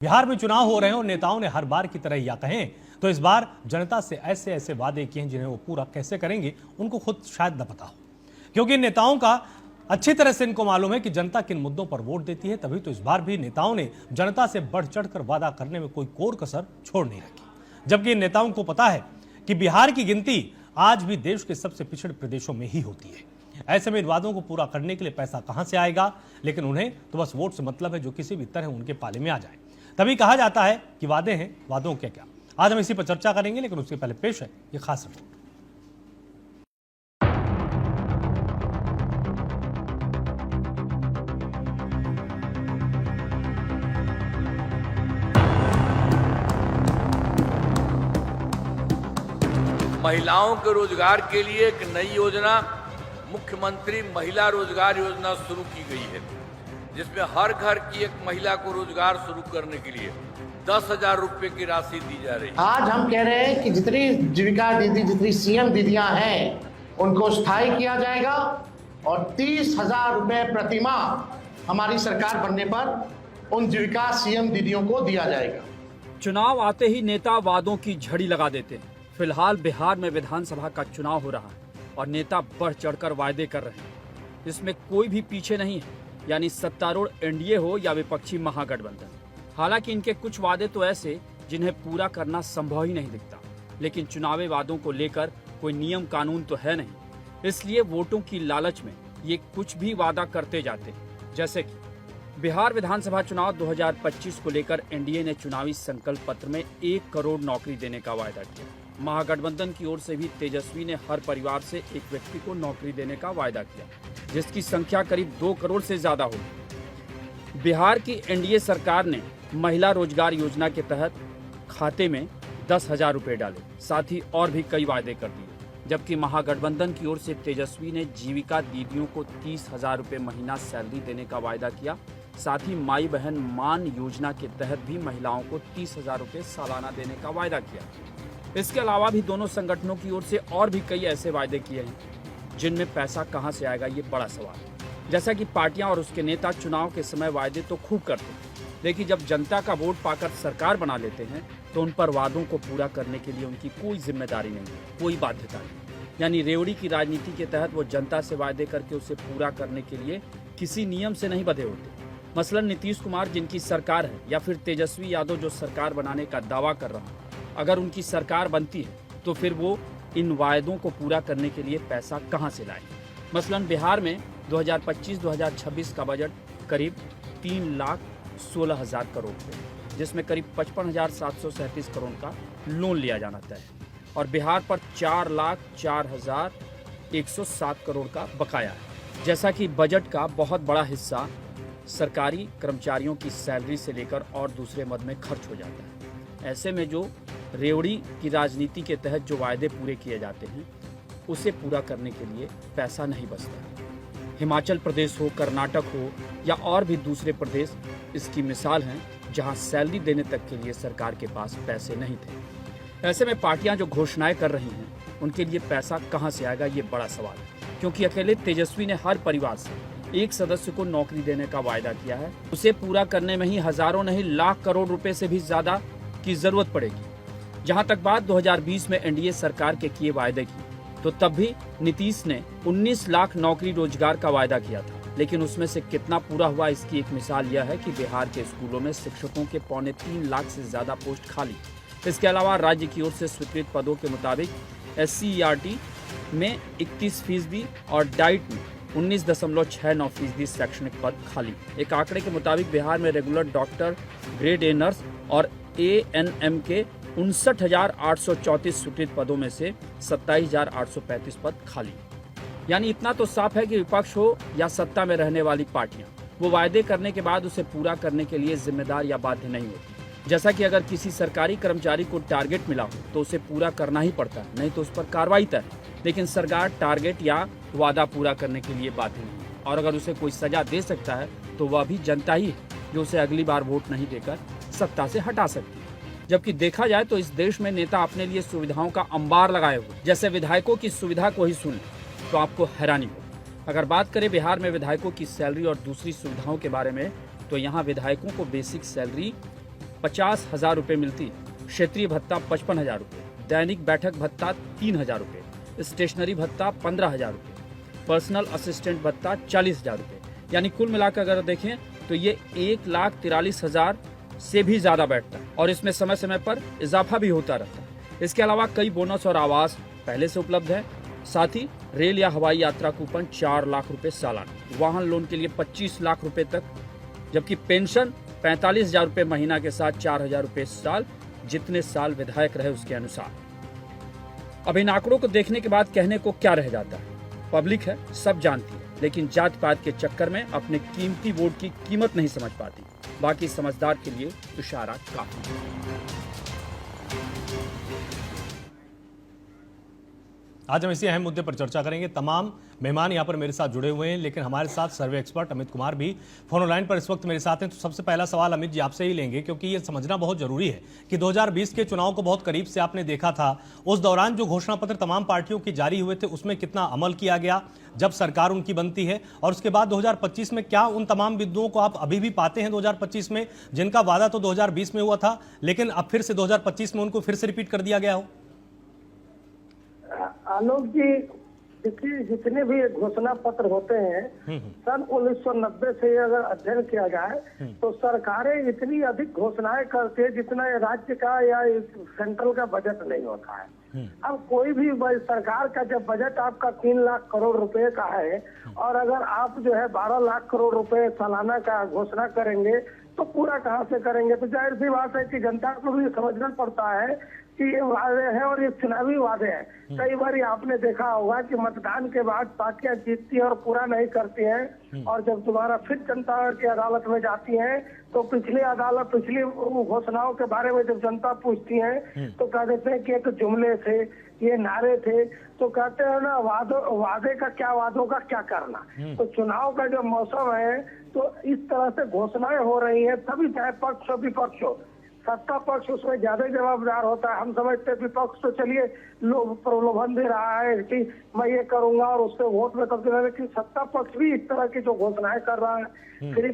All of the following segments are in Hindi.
बिहार में चुनाव हो रहे हैं और नेताओं ने हर बार की तरह या कहें तो इस बार जनता से ऐसे ऐसे वादे किए हैं जिन्हें वो पूरा कैसे करेंगे उनको खुद शायद न पता हो, क्योंकि इन नेताओं का अच्छी तरह से इनको मालूम है कि जनता किन मुद्दों पर वोट देती है। तभी तो इस बार भी नेताओं ने जनता से बढ़ चढ़कर वादा करने में कोई कोर कसर छोड़ नहीं रखी, जबकि इन नेताओं को पता है कि बिहार की गिनती आज भी देश के सबसे पिछड़े प्रदेशों में ही होती है। ऐसे में इन वादों को पूरा करने के लिए पैसा कहां से आएगा, लेकिन उन्हें तो बस वोट से मतलब है जो किसी भी तरह उनके पाले में आ जाए। तभी कहा जाता है कि वादे हैं, वादों क्या क्या। आज हम इसी पर चर्चा करेंगे, लेकिन उसके पहले पेश है ये खास रिपोर्ट। महिलाओं के रोजगार के लिए एक नई योजना मुख्यमंत्री महिला रोजगार योजना शुरू की गई है, जिसमें हर घर की एक महिला को रोजगार शुरू करने के लिए 10,000 रुपए की राशि दी जा रही है। आज हम कह रहे हैं कि जितनी जीविका दीदी, जितनी सीएम दीदियां हैं, उनको स्थायी किया जाएगा और 30,000 रुपए प्रतिमाह हमारी सरकार बनने पर उन जीविका सीएम दीदियों को दिया जाएगा। चुनाव आते ही नेता वादों की झड़ी लगा देते हैं। फिलहाल बिहार में विधानसभा का चुनाव हो रहा है और नेता बढ़ चढ़कर वायदे कर रहे हैं। इसमें कोई भी पीछे नहीं है, यानी सत्तारूढ़ एनडीए हो या विपक्षी महागठबंधन। हालांकि इनके कुछ वादे तो ऐसे जिन्हें पूरा करना संभव ही नहीं दिखता, लेकिन चुनावी वादों को लेकर कोई नियम कानून तो है नहीं, इसलिए वोटों की लालच में ये कुछ भी वादा करते जाते हैं। जैसे कि बिहार विधानसभा चुनाव 2025 को लेकर एनडीए ने चुनावी संकल्प पत्र में 1 करोड़ नौकरी देने का वायदा किया। महागठबंधन की ओर से भी तेजस्वी ने हर परिवार से एक व्यक्ति को नौकरी देने का वायदा किया, जिसकी संख्या करीब 2 करोड़ से ज्यादा होगी। बिहार की एनडीए सरकार ने महिला रोजगार योजना के तहत खाते में 10,000 रुपए डाले, साथ ही और भी कई वायदे कर दिए। जबकि महागठबंधन की ओर से तेजस्वी ने जीविका दीदियों को 30,000 रुपए महीना सैलरी देने का वायदा किया। साथ ही माई बहन मान योजना के तहत भी महिलाओं को 30,000 रुपए सालाना देने का वायदा किया। इसके अलावा भी दोनों संगठनों की ओर से और भी कई ऐसे वायदे किए हैं, जिनमें पैसा कहां से आएगा ये बड़ा सवाल है। जैसा कि पार्टियां और उसके नेता चुनाव के समय वायदे तो खूब करते हैं, लेकिन जब जनता का वोट पाकर सरकार बना लेते हैं तो उन पर वादों को पूरा करने के लिए उनकी कोई जिम्मेदारी नहीं, कोई बाध्यता नहीं। यानी रेवड़ी की राजनीति के तहत वो जनता से वायदे करके उसे पूरा करने के लिए किसी नियम से नहीं बंधे होते। मसलन नीतीश कुमार जिनकी सरकार है, या फिर तेजस्वी यादव जो सरकार बनाने का दावा कर रहा है, अगर उनकी सरकार बनती है तो फिर वो इन वायदों को पूरा करने के लिए पैसा कहां से लाएंगे। मसलन बिहार में 2025-2026 का बजट करीब 3,16,000 करोड़ रुपए, जिसमें करीब 55,737 करोड़ का लोन लिया जाना तय है और बिहार पर 4,04,107 करोड़ का बकाया है। जैसा कि बजट का बहुत बड़ा हिस्सा सरकारी कर्मचारियों की सैलरी से लेकर और दूसरे मद में खर्च हो जाता है। ऐसे में जो रेवड़ी की राजनीति के तहत जो वायदे पूरे किए जाते हैं, उसे पूरा करने के लिए पैसा नहीं बचता। हिमाचल प्रदेश हो, कर्नाटक हो या और भी दूसरे प्रदेश इसकी मिसाल हैं, जहां सैलरी देने तक के लिए सरकार के पास पैसे नहीं थे। ऐसे में पार्टियां जो घोषणाएं कर रही हैं, उनके लिए पैसा कहां से आएगा ये बड़ा सवाल है, क्योंकि अकेले तेजस्वी ने हर परिवार से एक सदस्य को नौकरी देने का वायदा किया है। उसे पूरा करने में ही हजारों नहीं लाख करोड़ रुपए से भी ज्यादा की जरूरत पड़ेगी। जहां तक बात 2020 में एनडीए सरकार के किए वायदे की, तो तब भी नीतीश ने 19 लाख नौकरी रोजगार का वायदा किया था, लेकिन उसमें से कितना पूरा हुआ इसकी एक मिसाल यह है कि बिहार के स्कूलों में शिक्षकों के 3.25 लाख से ज्यादा पोस्ट खाली। इसके अलावा राज्य की ओर से स्वीकृत पदों के मुताबिक SCERT में 31% और डाइट में 19.69% शैक्षणिक पद खाली। एक आंकड़े के मुताबिक बिहार में regular doctor, grade a nurse और ANM के 59,834 स्वीकृत पदों में से 27,835 पद खाली। यानी इतना तो साफ है कि विपक्ष हो या सत्ता में रहने वाली पार्टियां, वो वायदे करने के बाद उसे पूरा करने के लिए जिम्मेदार या बाध्य नहीं होती। जैसा कि अगर किसी सरकारी कर्मचारी को टारगेट मिला हो तो उसे पूरा करना ही पड़ता है, नहीं तो उस पर कार्रवाई तय है। लेकिन सरकार टारगेट या वादा पूरा करने के लिए बाध्य नहीं है, और अगर उसे कोई सजा दे सकता है तो वह भी जनता ही है जो उसे अगली बार वोट नहीं देकर सत्ता से हटा सकती है। जबकि देखा जाए तो इस देश में नेता अपने लिए सुविधाओं का अंबार लगाए हुए, जैसे विधायकों की सुविधा को ही सुन तो आपको हैरानी हो। अगर बात करें बिहार में विधायकों की सैलरी और दूसरी सुविधाओं के बारे में, तो यहाँ विधायकों को बेसिक सैलरी 50,000 रुपये मिलती, क्षेत्रीय भत्ता 55,000 रुपये, दैनिक बैठक भत्ता 3,000 रुपये, स्टेशनरी भत्ता 15,000 रुपये, पर्सनल असिस्टेंट भत्ता 40,000 रुपये, यानी कुल मिलाकर अगर देखें तो ये 1,43,000 से भी ज्यादा बैठता है और इसमें समय समय पर इजाफा भी होता रहता है। इसके अलावा कई बोनस और आवास पहले से उपलब्ध है। साथ ही रेल या हवाई यात्रा कूपन 4 लाख रुपए सालाना, वाहन लोन के लिए 25 लाख रुपए तक, जबकि पेंशन 45,000 रुपये महीना के साथ 4,000 रुपये साल, जितने साल विधायक रहे उसके अनुसार। अब इन आंकड़ों को देखने के बाद कहने को क्या रह जाता है? पब्लिक है, सब जानती है, लेकिन जात पात के चक्कर में अपने कीमती वोट की कीमत नहीं समझ पाती। बाकी समझदार के लिए इशारा काफी। आज हम इसी अहम मुद्दे पर चर्चा करेंगे। तमाम मेहमान यहां पर मेरे साथ जुड़े हुए हैं, लेकिन हमारे साथ सर्वे एक्सपर्ट अमित कुमार भी फोन लाइन पर इस वक्त मेरे साथ हैं। तो सबसे पहला सवाल अमित जी आपसे ही लेंगे, क्योंकि ये समझना बहुत जरूरी है कि 2020 के चुनाव को बहुत करीब से आपने देखा था। उस दौरान जो घोषणा पत्र तमाम पार्टियों की जारी हुए थे, उसमें कितना अमल किया गया जब सरकार उनकी बनती है, और उसके बाद 2025 में क्या उन तमाम बिंदुओं को आप अभी भी पाते हैं 2025 में, जिनका वादा तो 2020 में हुआ था लेकिन अब फिर से 2025 में उनको फिर से रिपीट कर दिया गया हो? आलोक जी, देखिए जितने भी घोषणा पत्र होते हैं सन 1990 से अगर अध्ययन किया जाए तो सरकारें इतनी अधिक घोषणाएं करती है जितना राज्य का या सेंट्रल का बजट नहीं होता है। अब कोई भी सरकार का जब बजट आपका 3 लाख करोड़ रुपए का है और अगर आप जो है 12 लाख करोड़ रुपए सालाना का घोषणा करेंगे तो पूरा कहाँ से करेंगे? तो जाहिर सी बात है कि जनता को भी समझना पड़ता है कि ये वादे हैं और ये चुनावी वादे हैं। कई बार आपने देखा होगा कि मतदान के बाद पार्टियां जीतती हैं और पूरा नहीं करती हैं, और जब दोबारा फिर जनता की अदालत में जाती हैं तो पिछली घोषणाओं के बारे में जब जनता पूछती है तो कह देते हैं कि ये तो जुमले थे, ये नारे थे। तो कहते हैं ना, वादे का क्या, वादों का क्या करना। तो चुनाव का जो मौसम है तो इस तरह से घोषणाएं हो रही है, तभी चाहे पक्ष हो विपक्ष हो, सत्ता पक्ष उसमें ज्यादा जवाबदार होता है। हम समझते हैं विपक्ष तो चलिए लोग प्रलोभन दे रहा है कि मैं ये करूंगा और उससे वोट में कर देना, लेकिन सत्ता पक्ष भी इस तरह की जो घोषणाएं कर रहा है, फिर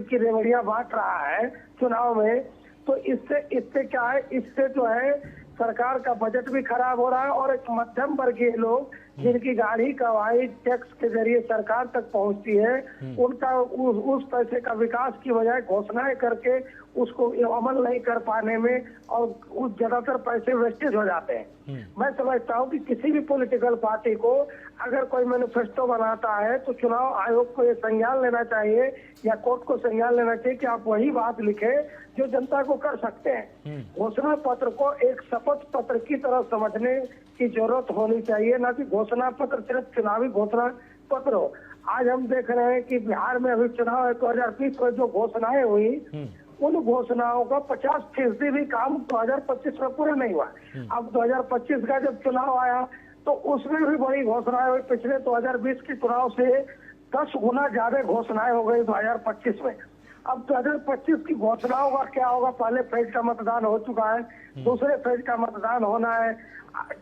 की रेवड़ियां बांट रहा है चुनाव में। तो इससे क्या है, इससे जो है सरकार का बजट भी खराब हो रहा है और एक मध्यम वर्गीय लोग जिनकी गाड़ी कमाई टैक्स के जरिए सरकार तक पहुंचती है, उनका उस पैसे का विकास की बजाय घोषणाएं करके उसको अमल नहीं कर पाने में और उस ज्यादातर पैसे वेस्टेज हो जाते हैं। मैं समझता हूं कि किसी भी पॉलिटिकल पार्टी को अगर कोई मैनिफेस्टो बनाता है तो चुनाव आयोग को ये संज्ञान लेना चाहिए या कोर्ट को संज्ञान लेना चाहिए कि आप वही बात लिखे जो जनता को कर सकते हैं। घोषणा पत्र को एक शपथ पत्र की तरह समझने की जरूरत होनी चाहिए, ना कि घोषणा पत्र सिर्फ चुनावी घोषणा पत्र हो। आज हम देख रहे हैं कि बिहार में अभी चुनाव 2020 में जो घोषणाएं हुई, उन घोषणाओं का 50% भी काम 2025 में पूरा नहीं हुआ। अब 2025 का जब चुनाव आया तो उसमें भी बड़ी घोषणाएं हुई। पिछले 2020 के चुनाव से 10 गुना ज्यादा घोषणाएं हो गई 2025 में। अब 2025 की घोषणाओं का क्या होगा? पहले फेज का मतदान हो चुका है, दूसरे फेज का मतदान होना है।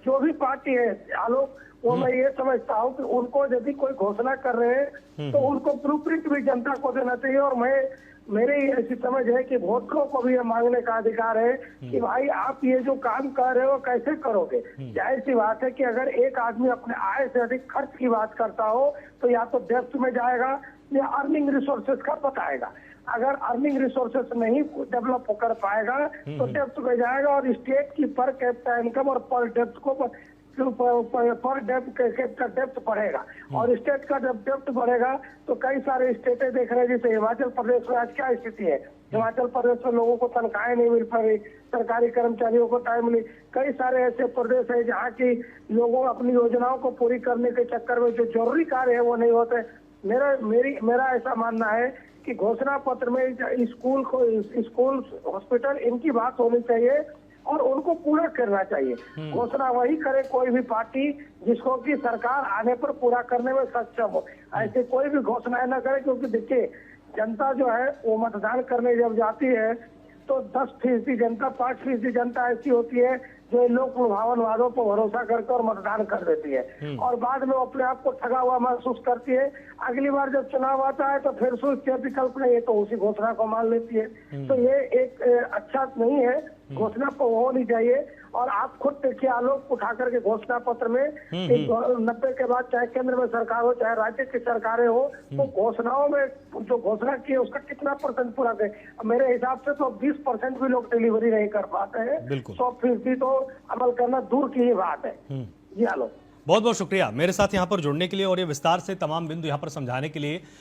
जो भी पार्टी है आलोक, वो मैं ये समझता हूँ कि उनको यदि कोई घोषणा कर रहे हैं तो उनको ब्लूप्रिंट भी जनता को देना चाहिए। और मेरी ऐसी समझ है कि वोटरों को भी ये मांगने का अधिकार है कि भाई आप ये जो काम कर रहे हो कैसे करोगे। जाहिर सी बात है कि अगर एक आदमी अपने आय से अधिक खर्च की बात करता हो तो या तो डेप्थ में जाएगा या अर्निंग रिसोर्सेज का बताएगा। अगर अर्निंग रिसोर्सेज नहीं डेवलप कर पाएगा तो डेप्थ में जाएगा और स्टेट की पर कैपिटा इनकम और पर डेप्थ को पर डेप्थ बढ़ेगा। और स्टेट का जब डेप्थ बढ़ेगा तो कई सारे स्टेटें देख रहे हैं, जैसे हिमाचल प्रदेश में आज क्या स्थिति है। हिमाचल प्रदेश में लोगों को तनख्वाहें नहीं मिल पा रही, सरकारी कर्मचारियों को टाइम नहीं। कई सारे ऐसे प्रदेश है जहाँ की लोगों अपनी योजनाओं को पूरी करने के चक्कर में जो जरूरी कार्य है वो नहीं होते। मेरा ऐसा मानना है कि घोषणा पत्र में स्कूल हॉस्पिटल इनकी बात होनी चाहिए और उनको पूरा करना चाहिए। घोषणा वही करे कोई भी पार्टी जिसको कि सरकार आने पर पूरा करने में सक्षम हो। ऐसे कोई भी घोषणाएं न करे, क्योंकि देखिए जनता जो है वो मतदान करने जब जाती है तो 10% जनता, 5% जनता ऐसी होती है जो इन लोक लुभावन वादों पर भरोसा करके और मतदान कर देती है और बाद में वो अपने आप को ठगा हुआ महसूस करती है। अगली बार जब चुनाव आता है तो फिर सोचती है विकल्प नहीं है तो उसी घोषणा को मान लेती है। तो ये एक अच्छा नहीं है, घोषणा को होनी चाहिए। और आप खुद देखिए, आलोक उठा करके घोषणा पत्र में 90 के बाद चाहे केंद्र में सरकार हो चाहे राज्य की सरकारें हो, तो घोषणाओं में जो घोषणा की है उसका कितना परसेंट पूरा करें। मेरे हिसाब से तो 20% भी लोग डिलीवरी नहीं कर पाते हैं। 100% तो अमल करना दूर की ही बात है। जी आलोक, बहुत बहुत शुक्रिया मेरे साथ यहाँ पर जुड़ने के लिए और ये विस्तार से तमाम बिंदु यहाँ पर समझाने के लिए।